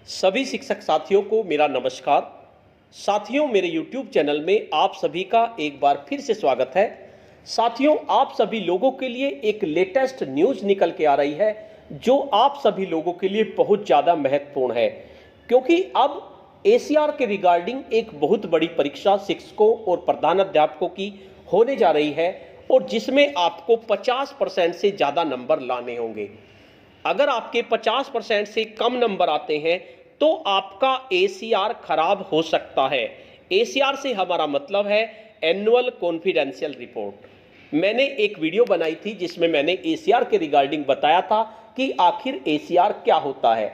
सभी शिक्षक साथियों को मेरा नमस्कार। साथियों, मेरे YouTube चैनल में आप सभी का एक बार फिर से स्वागत है। साथियों, आप सभी लोगों के लिए एक लेटेस्ट न्यूज़ निकल के आ रही है जो आप सभी लोगों के लिए बहुत ज़्यादा महत्वपूर्ण है, क्योंकि अब ACR के रिगार्डिंग एक बहुत बड़ी परीक्षा शिक्षकों और प्रधानाध्यापकों की होने जा रही है और जिसमें आपको 50% से ज़्यादा नंबर लाने होंगे। अगर आपके 50% से कम नंबर आते हैं तो आपका ACR खराब हो सकता है। ACR से हमारा मतलब है एनुअल कॉन्फिडेंशियल रिपोर्ट। मैंने एक वीडियो बनाई थी जिसमें मैंने ACR के रिगार्डिंग बताया था कि आखिर ACR क्या होता है।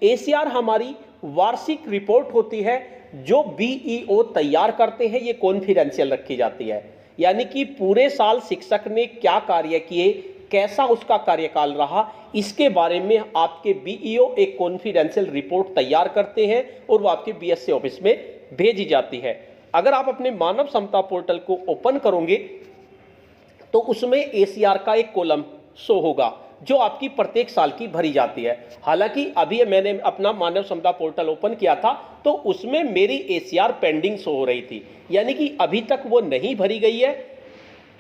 ACR हमारी वार्षिक रिपोर्ट होती है जो BEO तैयार करते हैं। ये कॉन्फिडेंशियल रखी जाती है, यानी कि पूरे साल शिक्षक ने क्या कार्य किए, कैसा उसका कार्यकाल रहा, इसके बारे में आपके BEO एक कॉन्फिडेंशियल रिपोर्ट तैयार करते हैं और वो आपके BSc ऑफिस में भेजी जाती है। अगर आप अपने मानव क्षमता पोर्टल को ओपन करोगे तो उसमें ACR का एक कॉलम शो होगा जो आपकी प्रत्येक साल की भरी जाती है। हालांकि अभी मैंने अपना मानव क्षमता पोर्टल ओपन किया था तो उसमें मेरी ACR पेंडिंग शो हो रही थी, यानी कि अभी तक वो नहीं भरी गई है,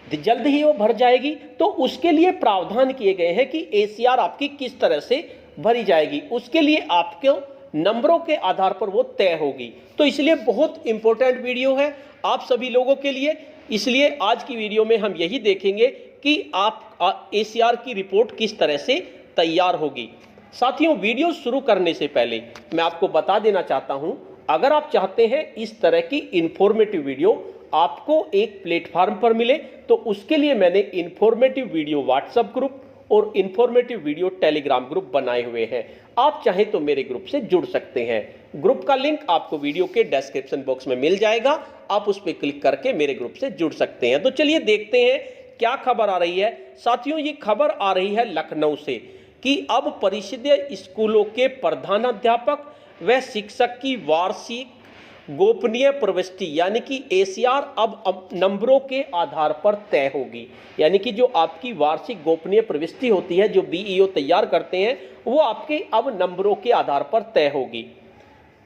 जल्द ही वो भर जाएगी। तो उसके लिए प्रावधान किए गए हैं कि ACR आपकी किस तरह से भरी जाएगी, उसके लिए आपको नंबरों के आधार पर वो तय होगी। तो इसलिए बहुत इंपॉर्टेंट वीडियो है आप सभी लोगों के लिए। इसलिए आज की वीडियो में हम यही देखेंगे कि आप ACR की रिपोर्ट किस तरह से तैयार होगी। साथियों, वीडियो शुरू करने से पहले मैं आपको बता देना चाहता हूं, अगर आप चाहते हैं इस तरह की इंफॉर्मेटिव वीडियो आपको एक प्लेटफॉर्म पर मिले तो उसके लिए मैंने इंफॉर्मेटिव वीडियो व्हाट्सएप ग्रुप और इंफॉर्मेटिव वीडियो टेलीग्राम ग्रुप बनाए हुए हैं। आप चाहें तो मेरे ग्रुप से जुड़ सकते हैं। ग्रुप का लिंक आपको वीडियो के डिस्क्रिप्शन बॉक्स में मिल जाएगा, आप उस पर क्लिक करके मेरे ग्रुप से जुड़ सकते हैं। तो चलिए देखते हैं क्या खबर आ रही है। साथियों, ये खबर आ रही है लखनऊ से कि अब परिषदीय स्कूलों के प्रधानाध्यापक व शिक्षक की वार्षिक गोपनीय प्रविष्टि यानी कि ACR अब नंबरों के आधार पर तय होगी। यानी कि जो आपकी वार्षिक गोपनीय प्रविष्टि होती है जो BEO तैयार करते हैं वो आपके अब नंबरों के आधार पर तय होगी।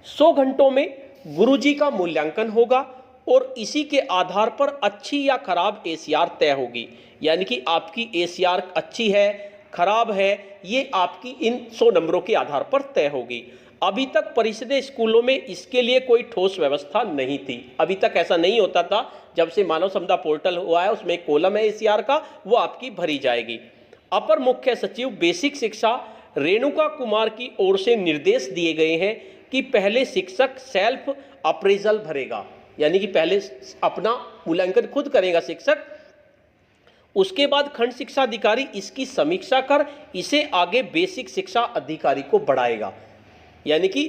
100 घंटों में गुरुजी का मूल्यांकन होगा और इसी के आधार पर अच्छी या खराब ACR तय होगी। यानी कि आपकी ACR अच्छी है, खराब है, ये आपकी इन 100 नंबरों के आधार पर तय होगी। अभी तक परिषदीय स्कूलों में इसके लिए कोई ठोस व्यवस्था नहीं थी। अभी तक ऐसा नहीं होता था। जब से मानव क्षमता पोर्टल हुआ है उसमें एक कॉलम है ACR का, वो आपकी भरी जाएगी। अपर मुख्य सचिव बेसिक शिक्षा रेणुका कुमार की ओर से निर्देश दिए गए हैं कि पहले शिक्षक सेल्फ अप्रेजल भरेगा, यानी कि पहले अपना मूल्यांकन खुद करेगा शिक्षक, उसके बाद खंड शिक्षा अधिकारी इसकी समीक्षा कर इसे आगे बेसिक शिक्षा अधिकारी को बढ़ाएगा। यानी कि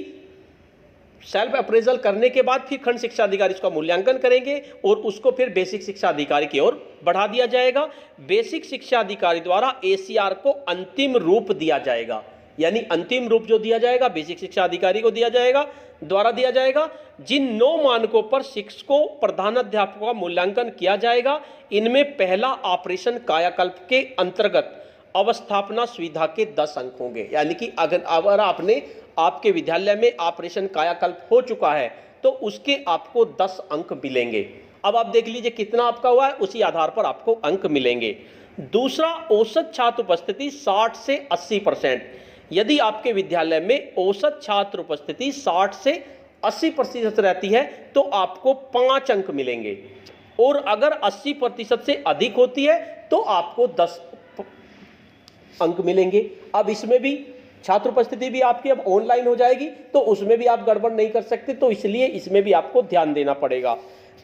सेल्फ अप्रेजल करने के बाद फिर खंड शिक्षा अधिकारी इसका मूल्यांकन करेंगे और उसको फिर बेसिक शिक्षा अधिकारी की ओर बढ़ा दिया जाएगा। बेसिक शिक्षा अधिकारी द्वारा ACR को अंतिम रूप दिया जाएगा, यानी अंतिम रूप जो दिया जाएगा बेसिक शिक्षा अधिकारी को दिया जाएगा। जिन 9 मानकों पर शिक्षकों प्रधानाध्यापकों का मूल्यांकन किया जाएगा, इनमें पहला ऑपरेशन कायाकल्प के अंतर्गत अवस्थापना सुविधा के 10 अंक होंगे। यानी कि अगर आपके विद्यालय में ऑपरेशन कायाकल्प हो चुका है तो उसके आपको 10 अंक मिलेंगे। अब आप देख लीजिए कितना आपका हुआ है, उसी आधार पर आपको अंक मिलेंगे। दूसरा, औसत छात्र उपस्थिति 60 से 80%। यदि आपके विद्यालय में औसत छात्र उपस्थिति 60 से 80% रहती है तो आपको 5 अंक मिलेंगे, और अगर 80% से अधिक होती है तो आपको 10 अंक मिलेंगे। अब इसमें भी छात्र उपस्थिति भी आपकी अब ऑनलाइन हो जाएगी तो उसमें भी आप गड़बड़ नहीं कर सकते, तो इसलिए इसमें भी आपको ध्यान देना पड़ेगा।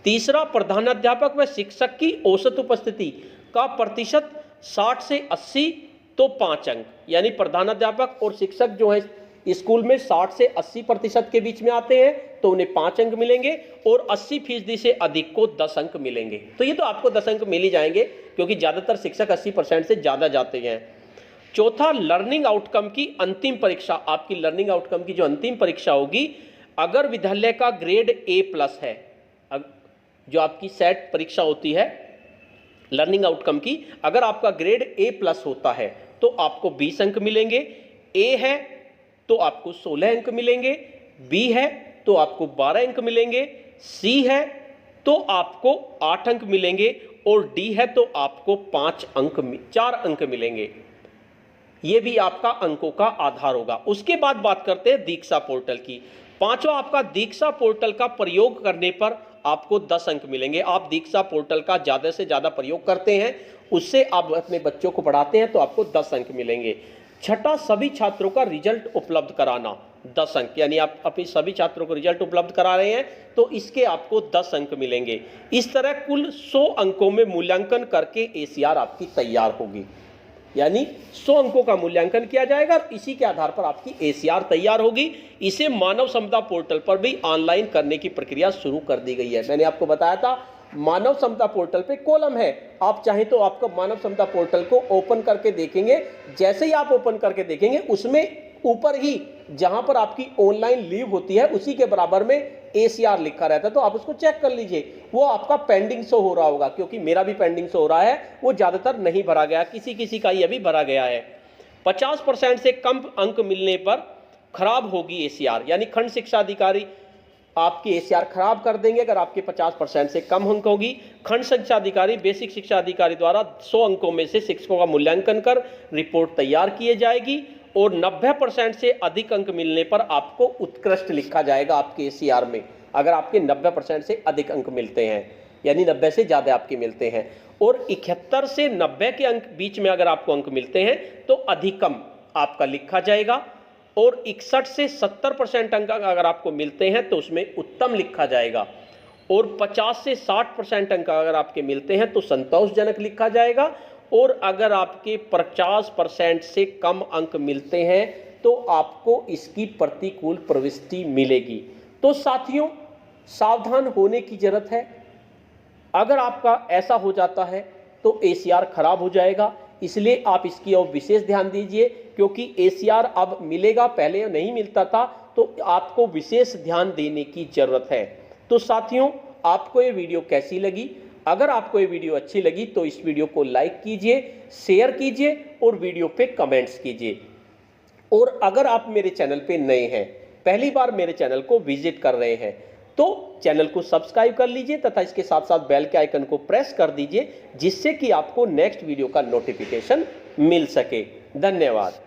तीसरा, प्रधानाध्यापक व शिक्षक की औसत उपस्थिति का प्रतिशत 60 से 80 तो 5 अंक, यानी प्रधानाध्यापक और शिक्षक जो है स्कूल में 60 से 80% के बीच में आते हैं तो उन्हें 5 अंक मिलेंगे, और 80% से अधिक को 10 अंक मिलेंगे। तो ये तो आपको 10 अंक मिल ही जाएंगे क्योंकि ज़्यादातर शिक्षक 80% से ज़्यादा जाते हैं। चौथा, लर्निंग आउटकम की अंतिम परीक्षा। आपकी लर्निंग आउटकम की जो अंतिम परीक्षा होगी, अगर विद्यालय का ग्रेड A+ है, जो आपकी सेट परीक्षा होती है लर्निंग आउटकम की, अगर आपका ग्रेड A+ होता है तो आपको 20 अंक मिलेंगे। A है तो आपको 16 अंक मिलेंगे, बी है तो आपको 12 अंक मिलेंगे, सी है तो आपको 8 अंक मिलेंगे और डी है तो आपको 4 अंक मिलेंगे। ये भी आपका अंकों का आधार होगा। उसके बाद बात करते हैं दीक्षा पोर्टल की। पांचवा आपका दीक्षा पोर्टल का प्रयोग करने पर आपको 10 अंक मिलेंगे। आप दीक्षा पोर्टल का ज़्यादा से ज़्यादा प्रयोग करते हैं, उससे आप अपने बच्चों को पढ़ाते हैं तो आपको 10 अंक मिलेंगे। छठा, सभी छात्रों का रिजल्ट उपलब्ध कराना, 10 अंक, यानी आप अपने सभी छात्रों को रिजल्ट उपलब्ध करा रहे हैं तो इसके आपको 10 अंक मिलेंगे। इस तरह कुल 100 अंकों में मूल्यांकन करके ACR आपकी तैयार होगी, यानी 100 अंकों का मूल्यांकन किया जाएगा और इसी के आधार पर आपकी ACR तैयार होगी। इसे मानव क्षमता पोर्टल पर भी ऑनलाइन करने की प्रक्रिया शुरू कर दी गई है। मैंने आपको बताया था मानव क्षमता पोर्टल पे कॉलम है, आप चाहें तो आपको मानव क्षमता पोर्टल को ओपन करके देखेंगे। जैसे ही आप ओपन करके देखेंगे उसमें ऊपर ही जहां पर आपकी ऑनलाइन लीव होती है उसी के बराबर में ACR लिखा रहता है, तो आप उसको चेक कर लीजिए। वो आपका पेंडिंग शो हो रहा होगा, क्योंकि मेरा भी पेंडिंग शो हो रहा है, वो ज्यादातर नहीं भरा गया, किसी किसी का ही अभी भरा गया है। 50% से कम अंक मिलने पर खराब होगी ACR, यानी खंड शिक्षा अधिकारी आपकी ACR खराब कर देंगे अगर आपके 50% से कम अंक होगी। खंड शिक्षा अधिकारी, बेसिक शिक्षा अधिकारी द्वारा 100 अंकों में से शिक्षकों का मूल्यांकन कर रिपोर्ट तैयार की जाएगी और 90% से अधिक अंक मिलने पर आपको उत्कृष्ट लिखा जाएगा आपके ACR में। अगर आपके 90% से अधिक अंक मिलते हैं, यानी 90 से ज़्यादा आपके मिलते हैं, और 71 से 90 के अंक बीच में अगर आपको अंक मिलते हैं तो अधिकम आपका लिखा जाएगा, और 61 से 70% अंक अगर आपको मिलते हैं तो उसमें उत्तम लिखा जाएगा, और 50 से 60% अंक अगर आपके मिलते हैं तो संतोषजनक लिखा जाएगा, और अगर आपके 50% से कम अंक मिलते हैं तो आपको इसकी प्रतिकूल प्रविष्टि मिलेगी। तो साथियों, सावधान होने की जरूरत है। अगर आपका ऐसा हो जाता है तो ACR खराब हो जाएगा, इसलिए आप इसकी ओर विशेष ध्यान दीजिए, क्योंकि ACR अब मिलेगा, पहले नहीं मिलता था, तो आपको विशेष ध्यान देने की जरूरत है। तो साथियों, आपको ये वीडियो कैसी लगी? अगर आपको ये वीडियो अच्छी लगी तो इस वीडियो को लाइक कीजिए, शेयर कीजिए और वीडियो पे कमेंट्स कीजिए। और अगर आप मेरे चैनल पे नए हैं, पहली बार मेरे चैनल को विजिट कर रहे हैं, तो चैनल को सब्सक्राइब कर लीजिए तथा इसके साथ साथ बेल के आइकन को प्रेस कर दीजिए, जिससे कि आपको नेक्स्ट वीडियो का नोटिफिकेशन मिल सके। धन्यवाद।